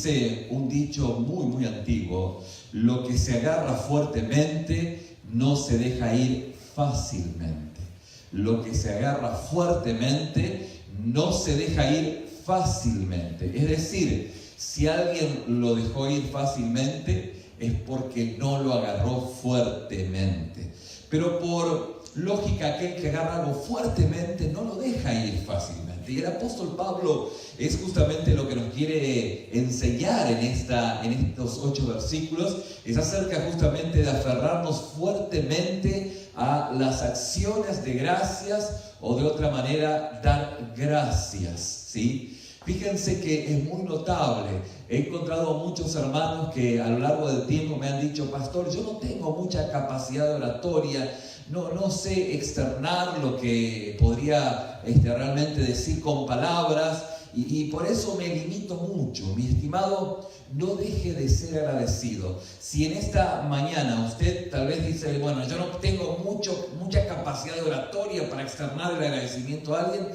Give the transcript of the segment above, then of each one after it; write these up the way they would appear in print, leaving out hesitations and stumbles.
dice un dicho muy antiguo: lo que se agarra fuertemente no se deja ir fácilmente. Lo que se agarra fuertemente no se deja ir fácilmente. Es decir, si alguien lo dejó ir fácilmente es porque no lo agarró fuertemente. Pero por lógica, aquel que agarra algo fuertemente no lo deja ir fácilmente. Y el apóstol Pablo es justamente lo que nos quiere enseñar en estos 8 versículos. Es acerca justamente de aferrarnos fuertemente a las acciones de gracias, o de otra manera, dar gracias, ¿sí? Fíjense que es muy notable. He encontrado a muchos hermanos que a lo largo del tiempo me han dicho: pastor, yo no tengo mucha capacidad de oratoria, no sé externar lo que podría realmente decir con palabras, y por eso me limito mucho. Mi estimado, no deje de ser agradecido. Si en esta mañana usted tal vez dice: bueno, yo no tengo mucha capacidad de oratoria para externar el agradecimiento a alguien,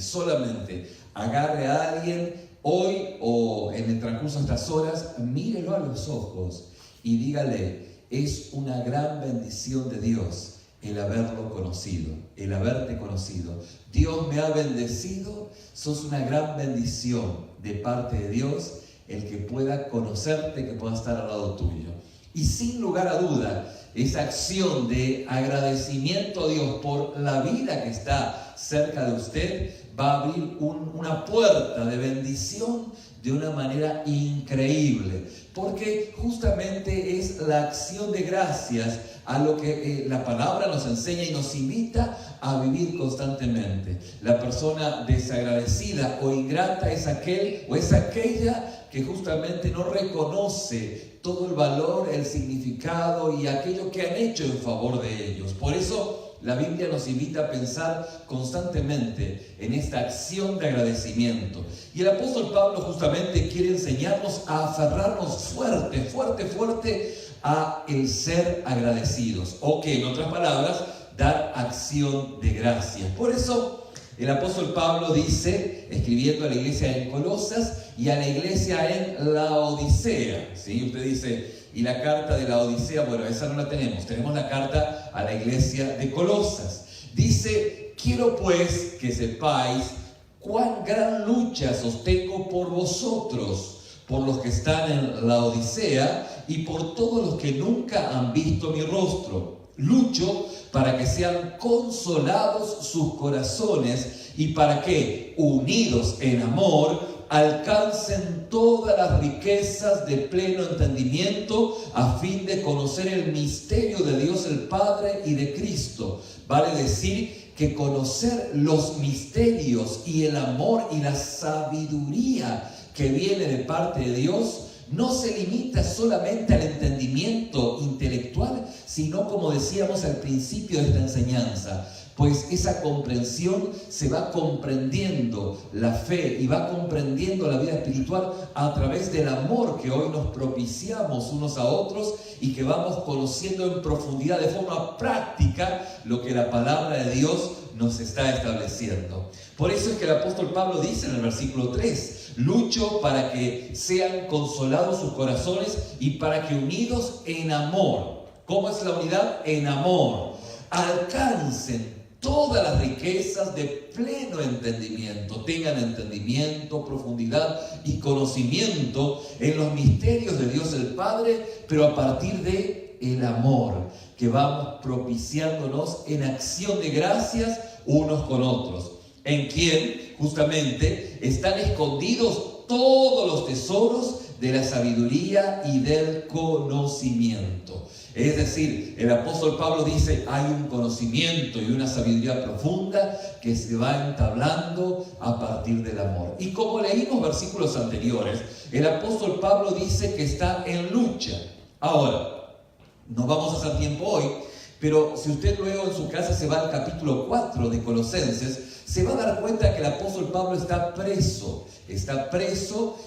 solamente agarre a alguien hoy o en el transcurso de estas horas, mírelo a los ojos y dígale: es una gran bendición de Dios el haberlo conocido, el haberte conocido. Dios me ha bendecido, sos una gran bendición de parte de Dios el que pueda conocerte, que pueda estar al lado tuyo. Y sin lugar a duda, esa acción de agradecimiento a Dios por la vida que está cerca de usted va a abrir una puerta de bendición de una manera increíble, porque justamente es la acción de gracias a lo que la palabra nos enseña y nos invita a vivir constantemente. La persona desagradecida o ingrata es aquel o es aquella que justamente no reconoce todo el valor, el significado y aquello que han hecho en favor de ellos. Por eso la Biblia nos invita a pensar constantemente en esta acción de agradecimiento. Y el apóstol Pablo justamente quiere enseñarnos a aferrarnos fuerte a el ser agradecidos. O que, en otras palabras, dar acción de gracias. Por eso el apóstol Pablo dice, escribiendo a la iglesia en Colosas y a la iglesia en Laodicea, ¿sí? Usted dice: y la carta de Laodicea, bueno, esa no la tenemos. Tenemos la carta a la iglesia de Colosas. Dice: quiero pues que sepáis cuán gran lucha sostengo por vosotros, por los que están en Laodicea y por todos los que nunca han visto mi rostro. Lucho para que sean consolados sus corazones y para que, unidos en amor, alcancen todas las riquezas de pleno entendimiento, a fin de conocer el misterio de Dios el Padre y de Cristo. Vale decir que conocer los misterios y el amor y la sabiduría que viene de parte de Dios no se limita solamente al entendimiento intelectual, sino, como decíamos al principio de esta enseñanza, pues esa comprensión se va comprendiendo la fe y va comprendiendo la vida espiritual a través del amor que hoy nos propiciamos unos a otros y que vamos conociendo en profundidad, de forma práctica, lo que la palabra de Dios nos está estableciendo. Por eso es que el apóstol Pablo dice en el versículo 3: lucho para que sean consolados sus corazones y para que, unidos en amor, ¿cómo es la unidad? En amor, alcancen todas las riquezas de pleno entendimiento, tengan entendimiento, profundidad y conocimiento en los misterios de Dios el Padre, pero a partir de el amor que vamos propiciándonos en acción de gracias unos con otros, en quien justamente están escondidos todos los tesoros de la sabiduría y del conocimiento. Es decir, el apóstol Pablo dice: hay un conocimiento y una sabiduría profunda que se va entablando a partir del amor. Y como leímos versículos anteriores, el apóstol Pablo dice que está en lucha. Ahora, no vamos a hacer tiempo hoy, pero si usted luego en su casa se va al capítulo 4 de Colosenses, se va a dar cuenta que el apóstol Pablo está preso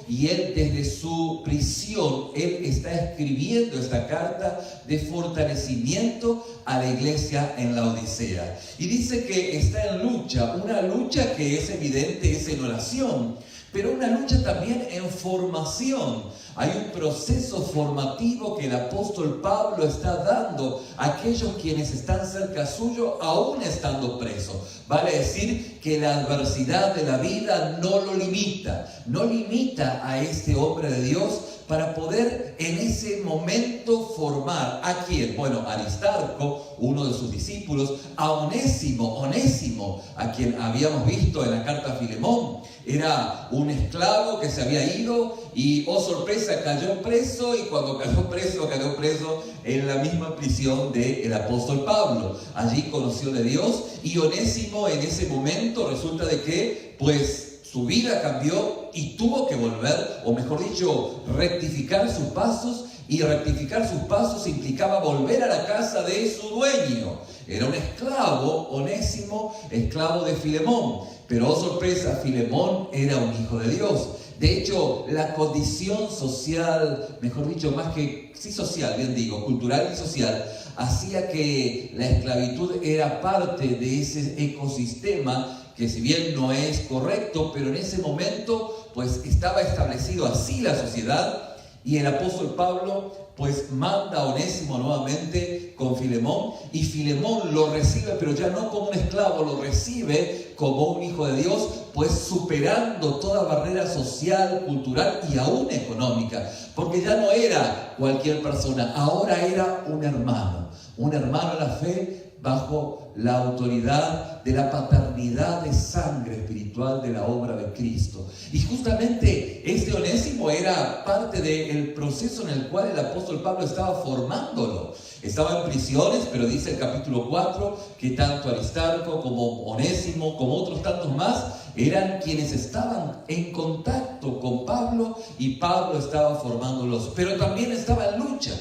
y él, desde su prisión, él está escribiendo esta carta de fortalecimiento a la iglesia en Laodicea. Y dice que está en lucha, una lucha que es evidente, es en oración, pero una lucha también en formación. Hay un proceso formativo que el apóstol Pablo está dando a aquellos quienes están cerca suyo, aún estando presos. Vale decir que la adversidad de la vida no lo limita, no limita a este hombre de Dios para poder en ese momento formar ¿a quién? Bueno, a Aristarco, uno de sus discípulos, a Onésimo, a quien habíamos visto en la carta a Filemón. Era un esclavo que se había ido y, oh sorpresa, cayó preso, y cuando cayó preso en la misma prisión del apóstol Pablo. Allí conoció de Dios, y Onésimo en ese momento resulta de que, pues, su vida cambió y tuvo que volver, o mejor dicho, rectificar sus pasos, y rectificar sus pasos implicaba volver a la casa de su dueño. Era un esclavo, Onésimo, esclavo de Filemón, pero oh sorpresa, Filemón era un hijo de Dios. De hecho, la condición social, mejor dicho, más que, sí social, bien digo, cultural y social, hacía que la esclavitud era parte de ese ecosistema que, si bien no es correcto, pero en ese momento pues estaba establecido así la sociedad. Y el apóstol Pablo pues manda a Onésimo nuevamente con Filemón, y Filemón lo recibe, pero ya no como un esclavo, lo recibe como un hijo de Dios, pues superando toda barrera social, cultural y aún económica, porque ya no era cualquier persona, ahora era un hermano en la fe, bajo la autoridad de la paternidad de sangre espiritual de la obra de Cristo. Y justamente este Onésimo era parte del proceso en el cual el apóstol Pablo estaba formándolo. Estaba en prisiones, pero dice el capítulo 4 que tanto Aristarco como Onésimo, como otros tantos más, eran quienes estaban en contacto con Pablo, y Pablo estaba formándolos. Pero también estaba en lucha,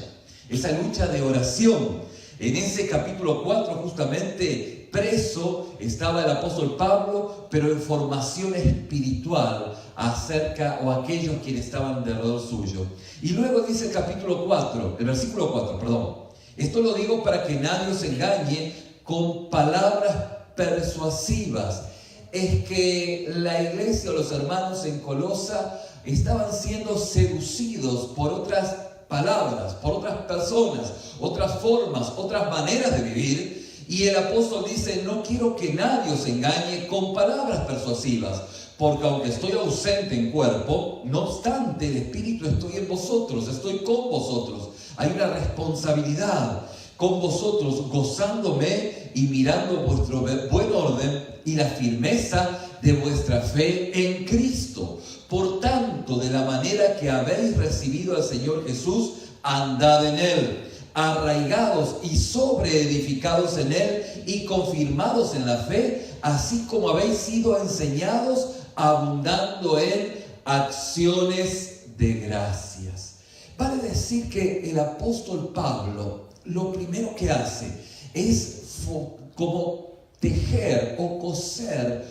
esa lucha de oración. En ese capítulo 4, justamente, preso estaba el apóstol Pablo, pero en formación espiritual acerca, o aquellos quienes estaban alrededor suyo. Y luego dice el versículo 4, perdón. Esto lo digo para que nadie os engañe con palabras persuasivas. Es que la iglesia o los hermanos en Colosa estaban siendo seducidos por otras palabras, por otras personas, otras formas, otras maneras de vivir. Y el apóstol dice: no quiero que nadie os engañe con palabras persuasivas, porque aunque estoy ausente en cuerpo, no obstante el Espíritu estoy en vosotros, estoy con vosotros. Hay una responsabilidad con vosotros, gozándome y mirando vuestro buen orden y la firmeza de vuestra fe en Cristo. Por tanto, de la manera que habéis recibido al Señor Jesús, andad en Él, arraigados y sobreedificados en Él y confirmados en la fe, así como habéis sido enseñados, abundando en acciones de gracias. Vale decir que el apóstol Pablo lo primero que hace es como tejer o coser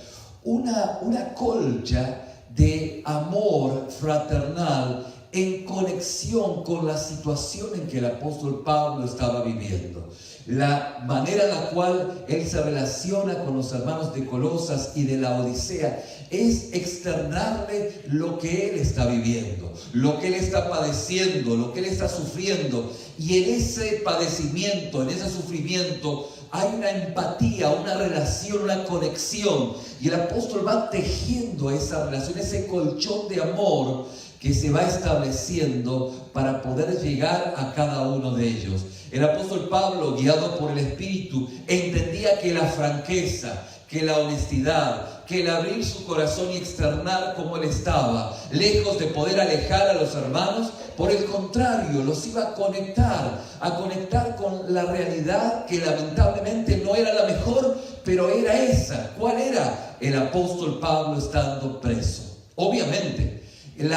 una colcha de amor fraternal en conexión con la situación en que el apóstol Pablo estaba viviendo. La manera en la cual él se relaciona con los hermanos de Colosas y de la Odisea es externarle lo que él está viviendo, lo que él está padeciendo, lo que él está sufriendo. Y en ese padecimiento, en ese sufrimiento, hay una empatía, una relación, una conexión. Y el apóstol va tejiendo esa relación, ese colchón de amor que se va estableciendo para poder llegar a cada uno de ellos. El apóstol Pablo, guiado por el Espíritu, entendía que la franqueza, que la honestidad, que el abrir su corazón y externar cómo él estaba, lejos de poder alejar a los hermanos, por el contrario, los iba a conectar con la realidad que lamentablemente no era la mejor, pero era esa. ¿Cuál era? El apóstol Pablo estando preso. Obviamente, el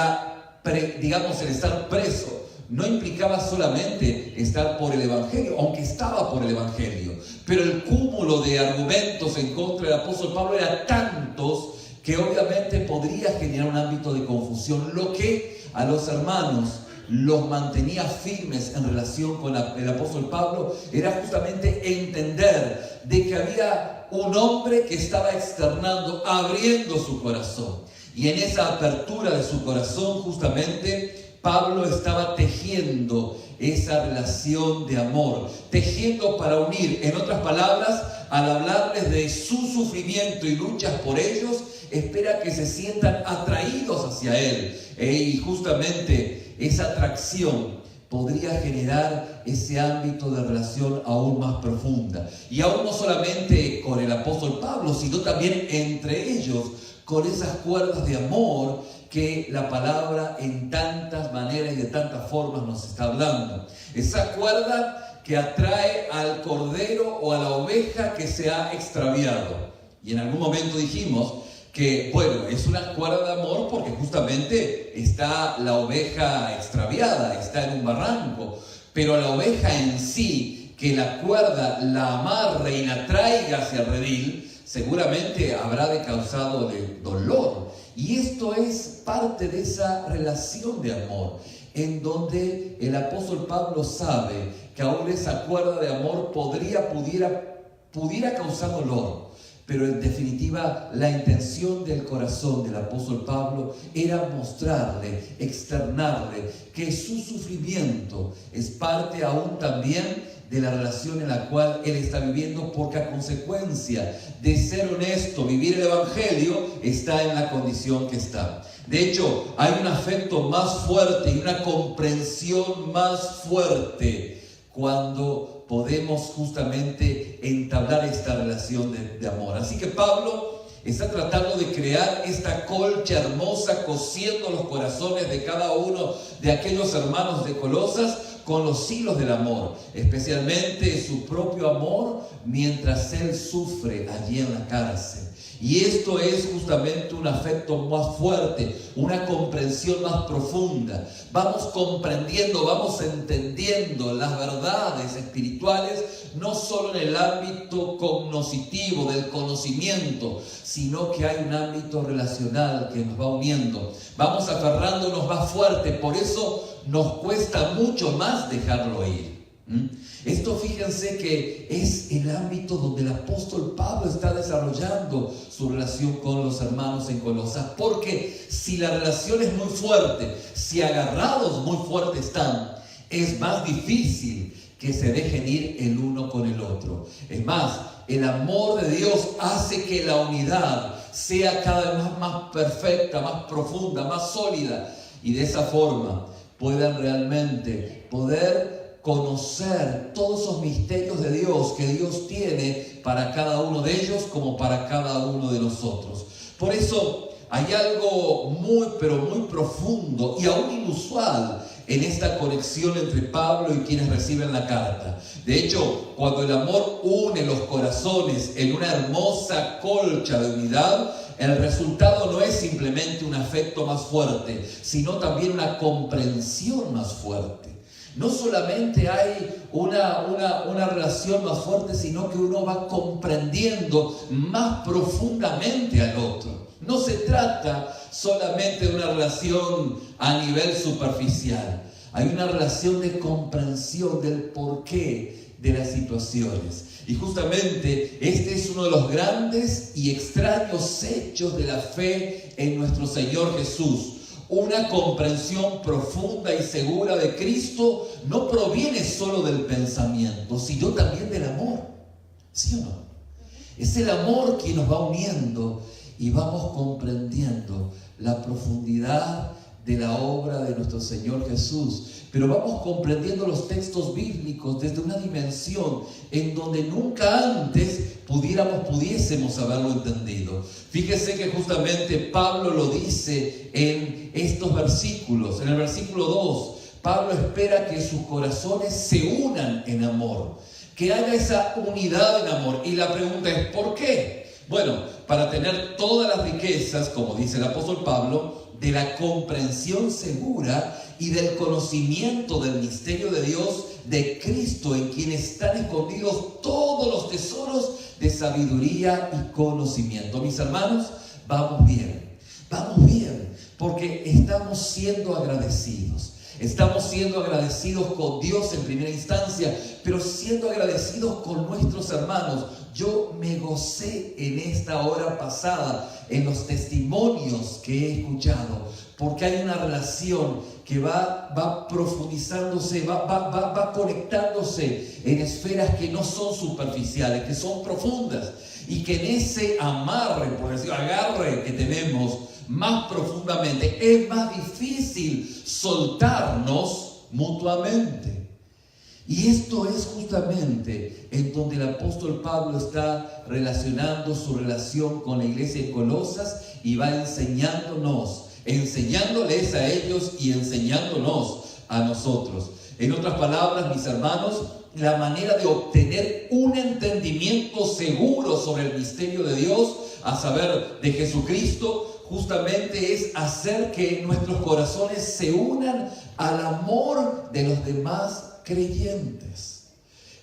estar preso no implicaba solamente estar por el Evangelio, aunque estaba por el Evangelio, pero el cúmulo de argumentos en contra del apóstol Pablo era tantos que obviamente podría generar un ámbito de confusión, lo que a los hermanos los mantenía firmes en relación con el apóstol Pablo era justamente entender de que había un hombre que estaba externando, abriendo su corazón. Y en esa apertura de su corazón, justamente, Pablo estaba tejiendo esa relación de amor, tejiendo para unir. En otras palabras, al hablarles de su sufrimiento y luchas por ellos, espera que se sientan atraídos hacia Él. Y justamente esa atracción podría generar ese ámbito de relación aún más profunda. Y aún no solamente con el apóstol Pablo, sino también entre ellos, con esas cuerdas de amor que la palabra en tantas maneras y de tantas formas nos está hablando. Esa cuerda que atrae al cordero o a la oveja que se ha extraviado. Y en algún momento dijimos que, bueno, es una cuerda de amor porque justamente está la oveja extraviada, está en un barranco, pero la oveja en sí, que la cuerda la amarre y la traiga hacia el redil, seguramente habrá de causado dolor. Y esto es parte de esa relación de amor, en donde el apóstol Pablo sabe que aún esa cuerda de amor pudiera causar dolor. Pero en definitiva, la intención del corazón del apóstol Pablo era mostrarle, externarle, que su sufrimiento es parte aún también de la relación en la cual él está viviendo, porque a consecuencia de ser honesto, vivir el evangelio, está en la condición que está. De hecho, hay un afecto más fuerte y una comprensión más fuerte cuando podemos justamente entablar esta relación de amor. Así que Pablo está tratando de crear esta colcha hermosa, cosiendo los corazones de cada uno de aquellos hermanos de Colosas con los hilos del amor, especialmente su propio amor mientras él sufre allí en la cárcel. Y esto es justamente un afecto más fuerte, una comprensión más profunda. Vamos comprendiendo, vamos entendiendo las verdades espirituales, no solo en el ámbito cognoscitivo del conocimiento, sino que hay un ámbito relacional que nos va uniendo. Vamos aferrándonos más fuerte, por eso nos cuesta mucho más dejarlo ir. Esto, fíjense que es el ámbito donde el apóstol Pablo está desarrollando su relación con los hermanos en Colosas, porque si la relación es muy fuerte, si agarrados muy fuertes están, es más difícil que se dejen ir el uno con el otro. Es más, el amor de Dios hace que la unidad sea cada vez más perfecta, más profunda, más sólida, y de esa forma puedan realmente poder conocer todos esos misterios de Dios que Dios tiene para cada uno de ellos como para cada uno de nosotros. Por eso hay algo muy, pero muy profundo y aún inusual en esta conexión entre Pablo y quienes reciben la carta. De hecho, cuando el amor une los corazones en una hermosa colcha de unidad, el resultado no es simplemente un afecto más fuerte, sino también una comprensión más fuerte. No solamente hay una relación más fuerte, sino que uno va comprendiendo más profundamente al otro. No se trata solamente de una relación a nivel superficial. Hay una relación de comprensión del porqué de las situaciones. Y justamente este es uno de los grandes y extraños hechos de la fe en nuestro Señor Jesús. Una comprensión profunda y segura de Cristo no proviene solo del pensamiento, sino también del amor. ¿Sí o no? Es el amor que nos va uniendo y vamos comprendiendo la profundidad de la obra de nuestro Señor Jesús. Pero vamos comprendiendo los textos bíblicos desde una dimensión en donde nunca antes pudiésemos haberlo entendido. Fíjese que justamente Pablo lo dice en estos versículos. En el versículo 2, Pablo espera que sus corazones se unan en amor, que haya esa unidad en amor. Y la pregunta es, ¿por qué? Bueno, para tener todas las riquezas, como dice el apóstol Pablo, de la comprensión segura y del conocimiento del misterio de Dios, de Cristo, en quien están escondidos todos los tesoros de sabiduría y conocimiento. Mis hermanos, vamos bien, porque estamos siendo agradecidos. Estamos siendo agradecidos con Dios en primera instancia, pero siendo agradecidos con nuestros hermanos. Yo me gocé en esta hora pasada en los testimonios que he escuchado, porque hay una relación que va profundizándose, va conectándose en esferas que no son superficiales, que son profundas, y que en ese amarre, por decir, agarre que tenemos más profundamente, es más difícil soltarnos mutuamente. Y esto es justamente en donde el apóstol Pablo está relacionando su relación con la iglesia de Colosas y va enseñándoles a ellos y enseñándonos a nosotros. En otras palabras, mis hermanos, la manera de obtener un entendimiento seguro sobre el misterio de Dios, a saber, de Jesucristo, justamente es hacer que nuestros corazones se unan al amor de los demás creyentes,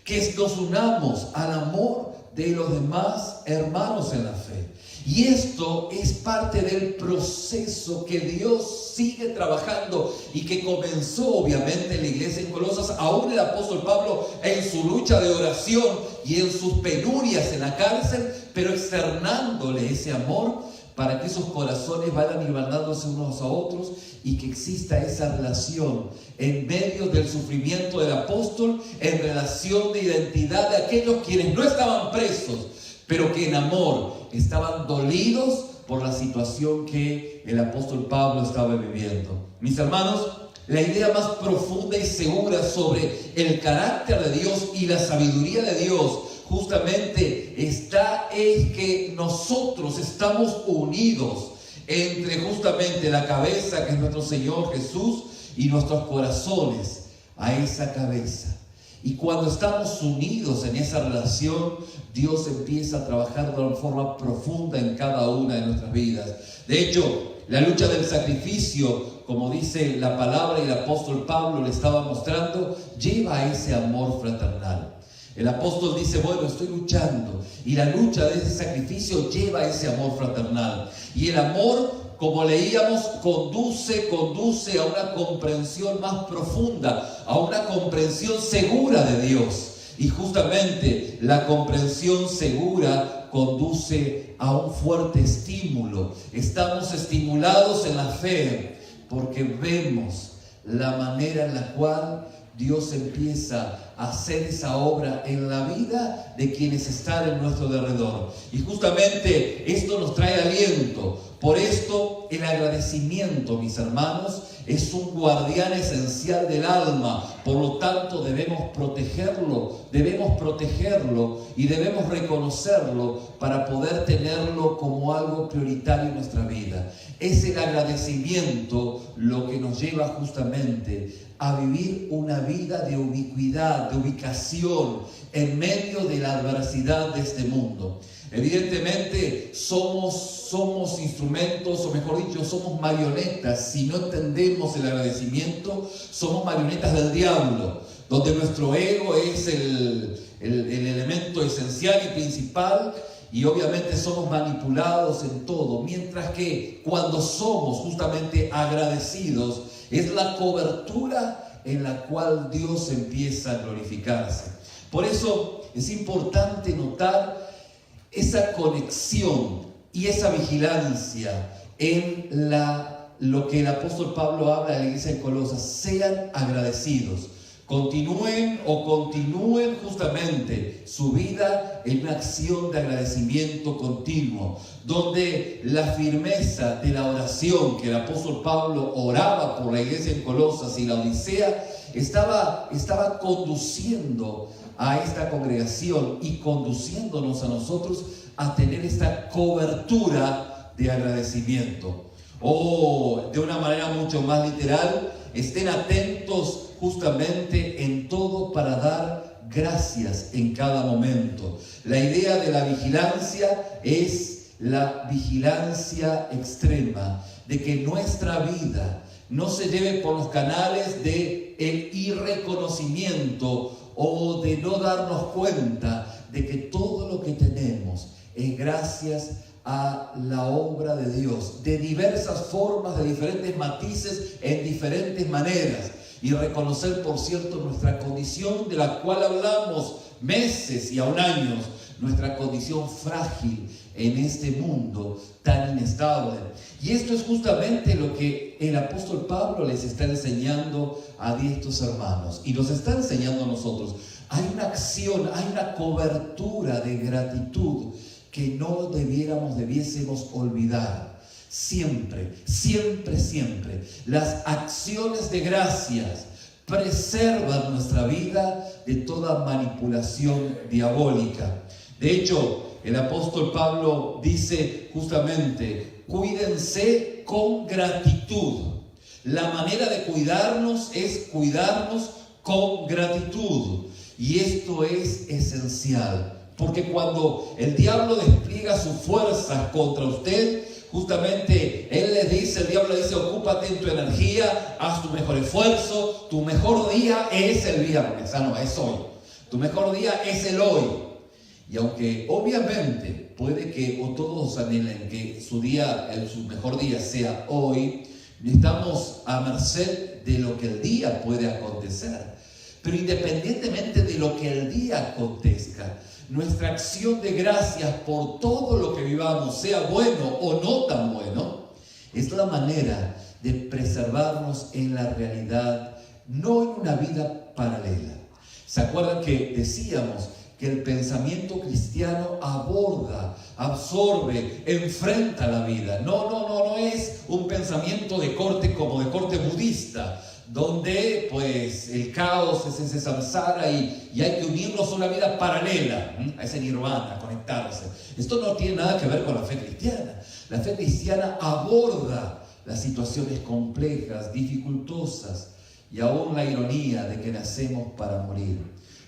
que nos unamos al amor de los demás hermanos en la fe. Y esto es parte del proceso que Dios sigue trabajando y que comenzó obviamente en la iglesia en Colosas, aún el apóstol Pablo en su lucha de oración y en sus penurias en la cárcel, pero externándole ese amor para que esos corazones vayan hermanándose unos a otros y que exista esa relación en medio del sufrimiento del apóstol, en relación de identidad de aquellos quienes no estaban presos, pero que en amor estaban dolidos por la situación que el apóstol Pablo estaba viviendo. Mis hermanos, la idea más profunda y segura sobre el carácter de Dios y la sabiduría de Dios justamente está en que nosotros estamos unidos entre justamente la cabeza, que es nuestro Señor Jesús, y nuestros corazones a esa cabeza. Y cuando estamos unidos en esa relación, Dios empieza a trabajar de una forma profunda en cada una de nuestras vidas. De hecho, la lucha del sacrificio, como dice la palabra y el apóstol Pablo le estaba mostrando, lleva a ese amor fraternal. El apóstol dice, bueno, estoy luchando, y la lucha de ese sacrificio lleva a ese amor fraternal. Y el amor, como leíamos, conduce a una comprensión más profunda, a una comprensión segura de Dios. Y justamente la comprensión segura conduce a un fuerte estímulo. Estamos estimulados en la fe porque vemos la manera en la cual Dios empieza a hacer esa obra en la vida de quienes están en nuestro derredor. Y justamente esto nos trae aliento. Por esto el agradecimiento, mis hermanos, es un guardián esencial del alma. Por lo tanto debemos protegerlo y debemos reconocerlo para poder tenerlo como algo prioritario en nuestra vida. Es el agradecimiento lo que nos lleva justamente a vivir una vida de ubicuidad, de ubicación en medio de la adversidad de este mundo. Evidentemente somos instrumentos, o mejor dicho, somos marionetas. Si no entendemos el agradecimiento, somos marionetas del diablo, donde nuestro ego es el elemento esencial y principal, y obviamente somos manipulados en todo, mientras que cuando somos justamente agradecidos, es la cobertura en la cual Dios empieza a glorificarse. Por eso es importante notar esa conexión y esa vigilancia en lo que el apóstol Pablo habla de la iglesia de Colosas. Sean agradecidos. Continúen justamente su vida en una acción de agradecimiento continuo, donde la firmeza de la oración que el apóstol Pablo oraba por la iglesia en Colosas y la Odisea estaba conduciendo a esta congregación y conduciéndonos a nosotros a tener esta cobertura de agradecimiento. O de una manera mucho más literal, estén atentos justamente en todo para dar gracias en cada momento. La idea de la vigilancia es la vigilancia extrema, de que nuestra vida no se lleve por los canales de el irreconocimiento o de no darnos cuenta de que todo lo que tenemos es gracias a la obra de Dios, de diversas formas, de diferentes matices, en diferentes maneras. y reconocer, por cierto, nuestra condición de la cual hablamos meses y aún años, nuestra condición frágil en este mundo tan inestable. Y esto es justamente lo que el apóstol Pablo les está enseñando a estos hermanos y nos está enseñando a nosotros. Hay una acción, hay una cobertura de gratitud que no debiésemos olvidar. Siempre, siempre, siempre. Las acciones de gracias preservan nuestra vida de toda manipulación diabólica. De hecho, el apóstol Pablo dice justamente, cuídense con gratitud. La manera de cuidarnos es cuidarnos con gratitud. Y esto es esencial, porque cuando el diablo despliega sus fuerzas contra usted, justamente el diablo le dice, ocúpate en tu energía, haz tu mejor esfuerzo, tu mejor día es el viernes, no, es hoy. Tu mejor día es el hoy. Y aunque obviamente puede que o todos anhelen que su mejor día sea hoy, estamos a merced de lo que el día puede acontecer. Pero independientemente de lo que el día acontezca, nuestra acción de gracias por todo lo que vivamos, sea bueno o no tan bueno, es la manera de preservarnos en la realidad, no en una vida paralela. ¿Se acuerdan que decíamos que el pensamiento cristiano aborda, absorbe, enfrenta la vida? No es un pensamiento de corte budista, donde pues el caos es ese samsara y hay que unirnos a una vida paralela, a ese nirvana, conectarse. Esto no tiene nada que ver con la fe cristiana. La fe cristiana aborda las situaciones complejas, dificultosas y aún la ironía de que nacemos para morir.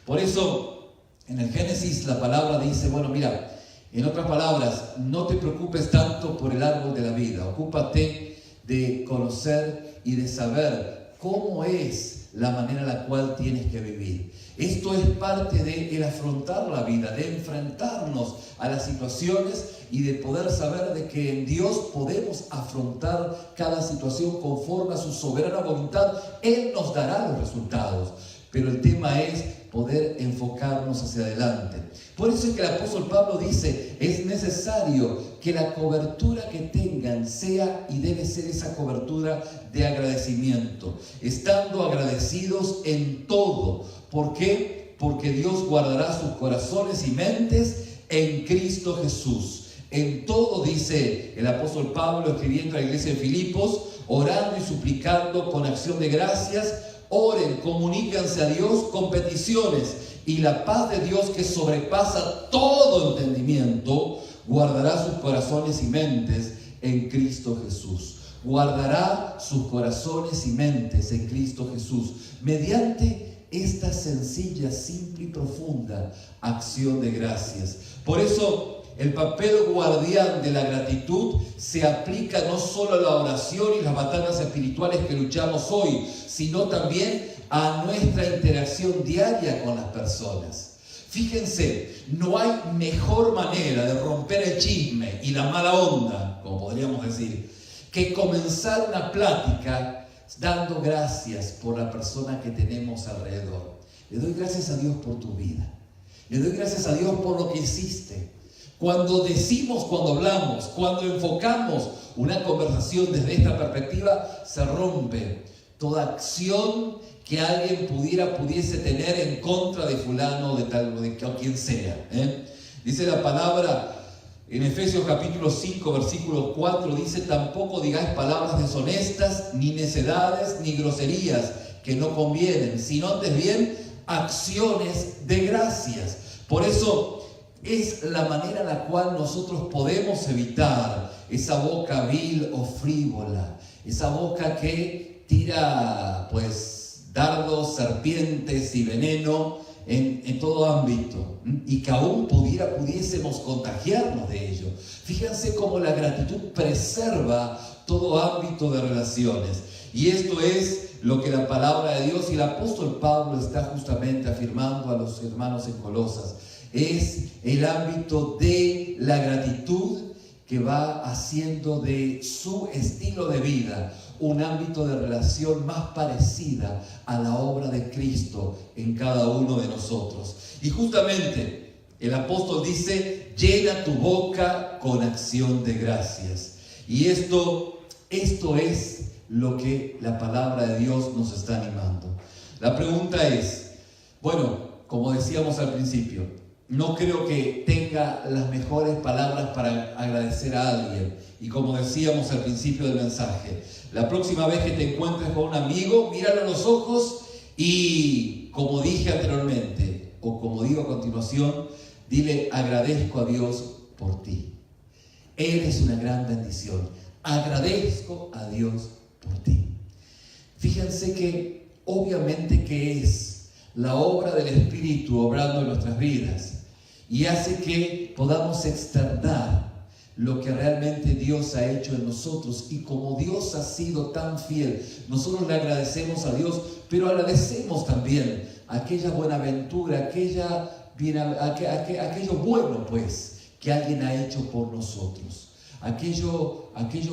Por eso, en el Génesis la palabra dice, bueno, mira, en otras palabras, no te preocupes tanto por el árbol de la vida, ocúpate de conocer y de saber cómo es la manera en la cual tienes que vivir. Esto es parte de el afrontar la vida, de enfrentarnos a las situaciones y de poder saber de que en Dios podemos afrontar cada situación conforme a su soberana voluntad. Él nos dará los resultados, pero el tema es poder enfocarnos hacia adelante. Por eso es que el apóstol Pablo dice, es necesario que la cobertura que tengan sea y debe ser esa cobertura de agradecimiento, estando agradecidos en todo. ¿Por qué? Porque Dios guardará sus corazones y mentes en Cristo Jesús. En todo, dice el apóstol Pablo escribiendo a la iglesia de Filipos, orando y suplicando con acción de gracias, oren, comuníquense a Dios con peticiones, y la paz de Dios que sobrepasa todo entendimiento, guardará sus corazones y mentes en Cristo Jesús. Guardará sus corazones y mentes en Cristo Jesús, mediante esta sencilla, simple y profunda acción de gracias. Por eso, el papel guardián de la gratitud se aplica no solo a la oración y las batallas espirituales que luchamos hoy, sino también a nuestra interacción diaria con las personas. Fíjense, no hay mejor manera de romper el chisme y la mala onda, como podríamos decir, que comenzar una plática dando gracias por la persona que tenemos alrededor. Le doy gracias a Dios por tu vida. Le doy gracias a Dios por lo que hiciste. Cuando decimos, cuando hablamos, cuando enfocamos una conversación desde esta perspectiva, se rompe toda acción que alguien pudiese tener en contra de fulano, de tal, de quien sea. Dice la palabra en Efesios capítulo 5, versículo 4, dice, tampoco digáis palabras deshonestas, ni necedades, ni groserías que no convienen, sino antes bien acciones de gracias. Por eso es la manera en la cual nosotros podemos evitar esa boca vil o frívola, esa boca que tira dardos, serpientes y veneno en todo ámbito, y que aún pudiésemos contagiarnos de ello. Fíjense cómo la gratitud preserva todo ámbito de relaciones, y esto es lo que la palabra de Dios y el apóstol Pablo está justamente afirmando a los hermanos en Colosas. Es el ámbito de la gratitud que va haciendo de su estilo de vida un ámbito de relación más parecida a la obra de Cristo en cada uno de nosotros. Y justamente el apóstol dice, llena tu boca con acción de gracias. Y esto es lo que la palabra de Dios nos está animando. La pregunta es, bueno, como decíamos al principio, no creo que tenga las mejores palabras para agradecer a alguien. Y como decíamos al principio del mensaje, la próxima vez que te encuentres con un amigo, míralo a los ojos y, como dije anteriormente, o como digo a continuación, dile, agradezco a Dios por ti. Eres una gran bendición. Agradezco a Dios por ti. Fíjense que obviamente que es la obra del Espíritu obrando en nuestras vidas y hace que podamos externar lo que realmente Dios ha hecho en nosotros. Y como Dios ha sido tan fiel, nosotros le agradecemos a Dios, pero agradecemos también aquella buenaventura, aquello bueno pues que alguien ha hecho por nosotros, aquello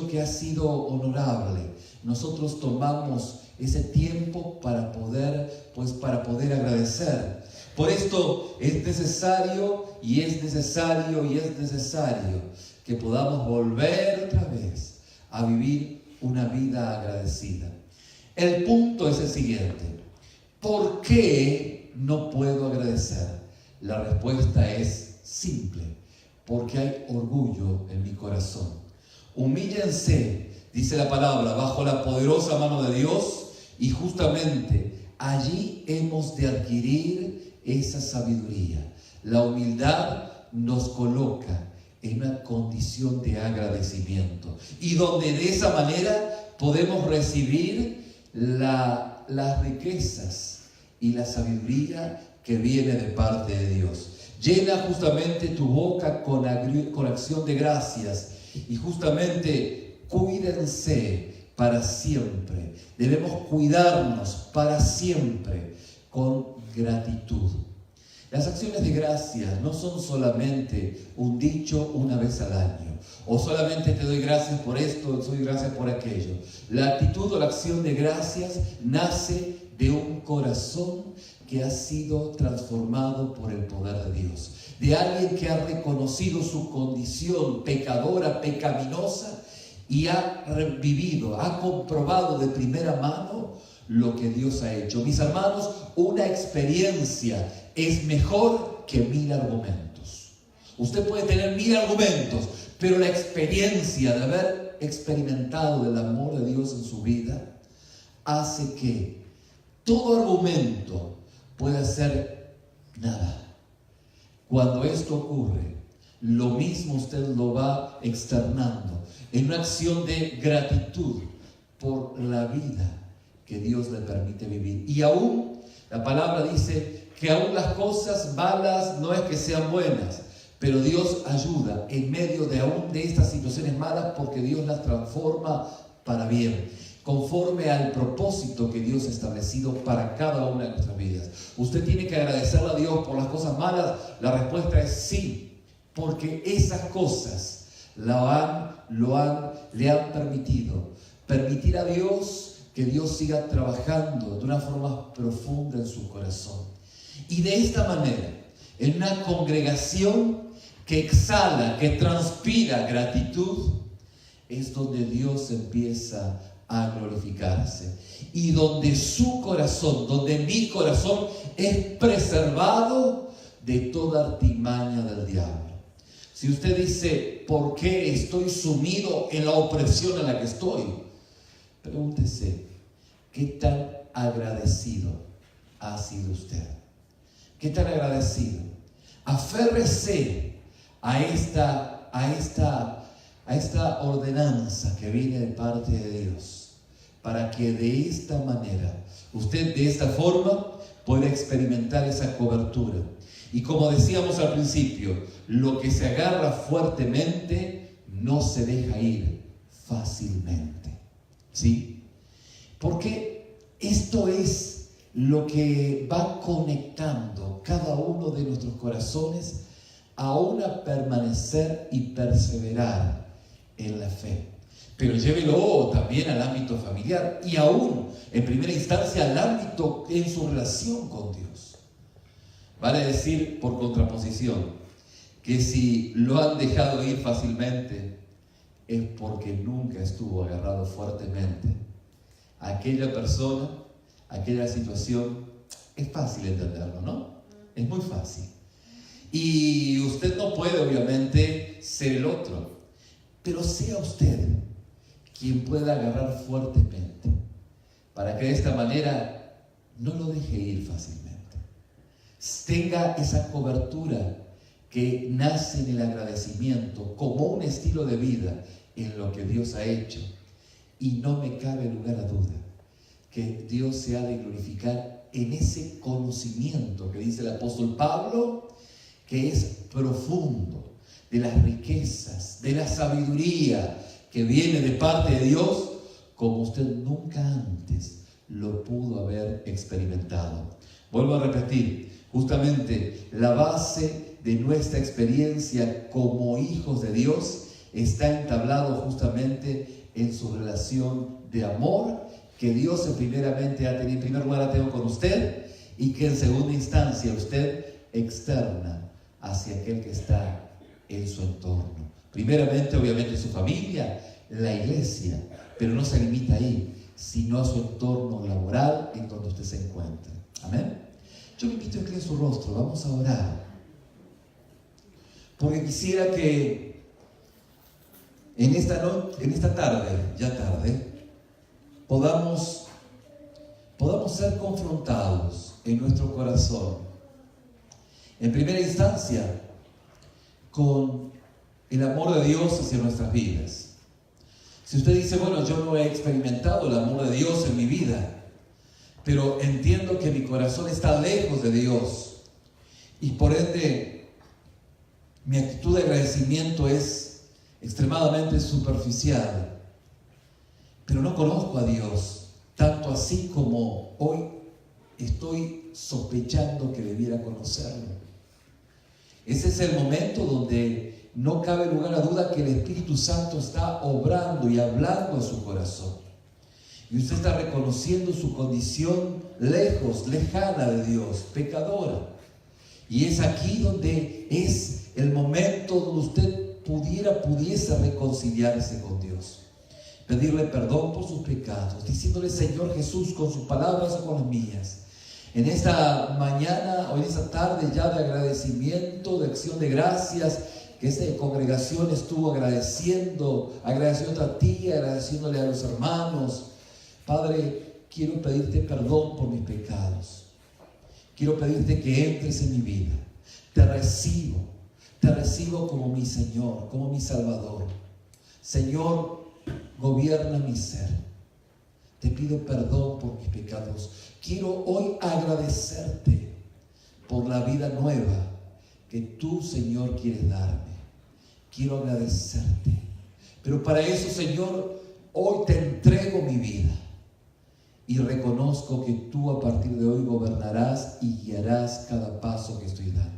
que ha sido honorable. Nosotros tomamos ese tiempo para poder agradecer. Por esto es necesario que podamos volver otra vez a vivir una vida agradecida. El punto es el siguiente: ¿por qué no puedo agradecer? La respuesta es simple: porque hay orgullo en mi corazón. Humíllense, dice la palabra, bajo la poderosa mano de Dios, y justamente allí hemos de adquirir esa sabiduría. La humildad nos coloca en una condición de agradecimiento y donde de esa manera podemos recibir las riquezas y la sabiduría que viene de parte de Dios. Llena justamente tu boca con acción de gracias y justamente cuídense para siempre. Debemos cuidarnos para siempre con gratitud. Las acciones de gracias no son solamente un dicho una vez al año, o solamente te doy gracias por esto, te doy gracias por aquello. La actitud o la acción de gracias nace de un corazón que ha sido transformado por el poder de Dios, de alguien que ha reconocido su condición pecadora, pecaminosa, y ha vivido, ha comprobado de primera mano lo que Dios ha hecho. Mis hermanos, una experiencia es mejor que 1000 argumentos. Usted puede tener 1000 argumentos, pero la experiencia de haber experimentado el amor de Dios en su vida hace que todo argumento pueda ser nada. Cuando esto ocurre, lo mismo usted lo va externando en una acción de gratitud por la vida que Dios le permite vivir. Y aún la palabra dice que aún las cosas malas no es que sean buenas, pero Dios ayuda en medio de aún de estas situaciones malas, porque Dios las transforma para bien, conforme al propósito que Dios ha establecido para cada una de nuestras vidas. Usted tiene que agradecerle a Dios por las cosas malas. La respuesta es sí, porque esas cosas le han permitir a Dios que Dios siga trabajando de una forma profunda en su corazón. Y de esta manera, en una congregación que exhala, que transpira gratitud, es donde Dios empieza a glorificarse. Y donde su corazón, donde mi corazón es preservado de toda artimaña del diablo. Si usted dice, ¿por qué estoy sumido en la opresión en la que estoy? Pregúntese, ¿qué tan agradecido ha sido usted? ¿Qué tan agradecido? Aférrese a esta ordenanza que viene de parte de Dios, para que de esta manera, usted de esta forma pueda experimentar esa cobertura. Y como decíamos al principio, lo que se agarra fuertemente no se deja ir fácilmente. ¿Sí? Porque esto es lo que va conectando cada uno de nuestros corazones a permanecer y perseverar en la fe. pero llévelo también al ámbito familiar y aún, en primera instancia, al ámbito en su relación con Dios. Vale decir, por contraposición, que si lo han dejado ir fácilmente, es porque nunca estuvo agarrado fuertemente a aquella persona, a aquella situación. Es fácil entenderlo, ¿no? Es muy fácil. Y usted no puede, obviamente, ser el otro, pero sea usted quien pueda agarrar fuertemente, para que de esta manera no lo deje ir fácilmente. Tenga esa cobertura que nace en el agradecimiento como un estilo de vida en lo que Dios ha hecho. Y no me cabe lugar a duda que Dios se ha de glorificar en ese conocimiento que dice el apóstol Pablo, que es profundo, de las riquezas, de la sabiduría que viene de parte de Dios, como usted nunca antes lo pudo haber experimentado. Vuelvo a repetir, justamente la base de nuestra experiencia como hijos de Dios está entablado justamente en su relación de amor que Dios en primer lugar la tengo con usted, y que en segunda instancia usted externa hacia aquel que está en su entorno. Primeramente, obviamente, su familia, la iglesia, pero no se limita ahí, sino a su entorno laboral en donde usted se encuentra. Amén. Yo le invito a que en su rostro vamos a orar, porque quisiera que en esta tarde, ya tarde, podamos ser confrontados en nuestro corazón, en primera instancia, con el amor de Dios hacia nuestras vidas. Si usted dice, bueno, yo no he experimentado el amor de Dios en mi vida, pero entiendo que mi corazón está lejos de Dios, y por ende mi actitud de agradecimiento es extremadamente superficial, pero no conozco a Dios, tanto así como hoy estoy sospechando que debiera conocerlo. Ese es el momento donde no cabe lugar a duda que el Espíritu Santo está obrando y hablando a su corazón. Y usted está reconociendo su condición lejos, lejana de Dios, pecadora. Y es aquí donde es el momento donde usted pudiese reconciliarse con Dios. Pedirle perdón por sus pecados, diciéndole, Señor Jesús, con sus palabras o con las mías, en esta mañana o en esta tarde ya de agradecimiento, de acción de gracias, que esta congregación estuvo agradeciendo a ti, agradeciéndole a los hermanos. Padre, quiero pedirte perdón por mis pecados. Quiero pedirte que entres en mi vida. Te recibo como mi Señor, como mi Salvador. Señor, gobierna mi ser. Te pido perdón por mis pecados. Quiero hoy agradecerte por la vida nueva que tú, Señor, quieres darme. Quiero agradecerte. Pero para eso, Señor, hoy te entrego mi vida. Y reconozco que tú a partir de hoy gobernarás y guiarás cada paso que estoy dando.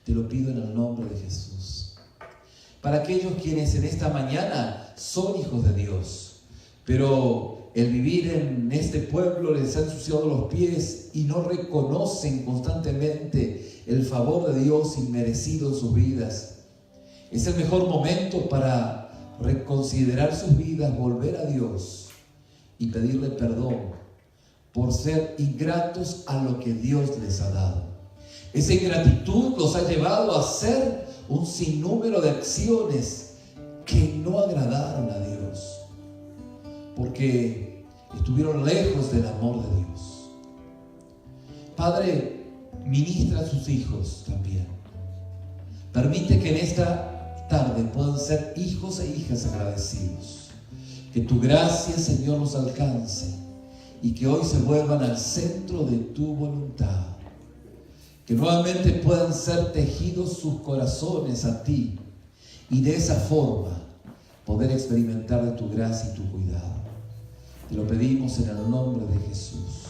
Te lo pido en el nombre de Jesús. Para aquellos quienes en esta mañana son hijos de Dios, pero el vivir en este pueblo les ha ensuciado los pies y no reconocen constantemente el favor de Dios inmerecido en sus vidas, es el mejor momento para reconsiderar sus vidas, volver a Dios y pedirle perdón por ser ingratos a lo que Dios les ha dado. Esa ingratitud los ha llevado a hacer un sinnúmero de acciones que no agradaron a Dios, porque estuvieron lejos del amor de Dios. Padre, ministra a sus hijos también. Permite que en esta tarde puedan ser hijos e hijas agradecidos. Que tu gracia, Señor, los alcance y que hoy se vuelvan al centro de tu voluntad. Que nuevamente puedan ser tejidos sus corazones a ti y de esa forma poder experimentar de tu gracia y tu cuidado. Te lo pedimos en el nombre de Jesús.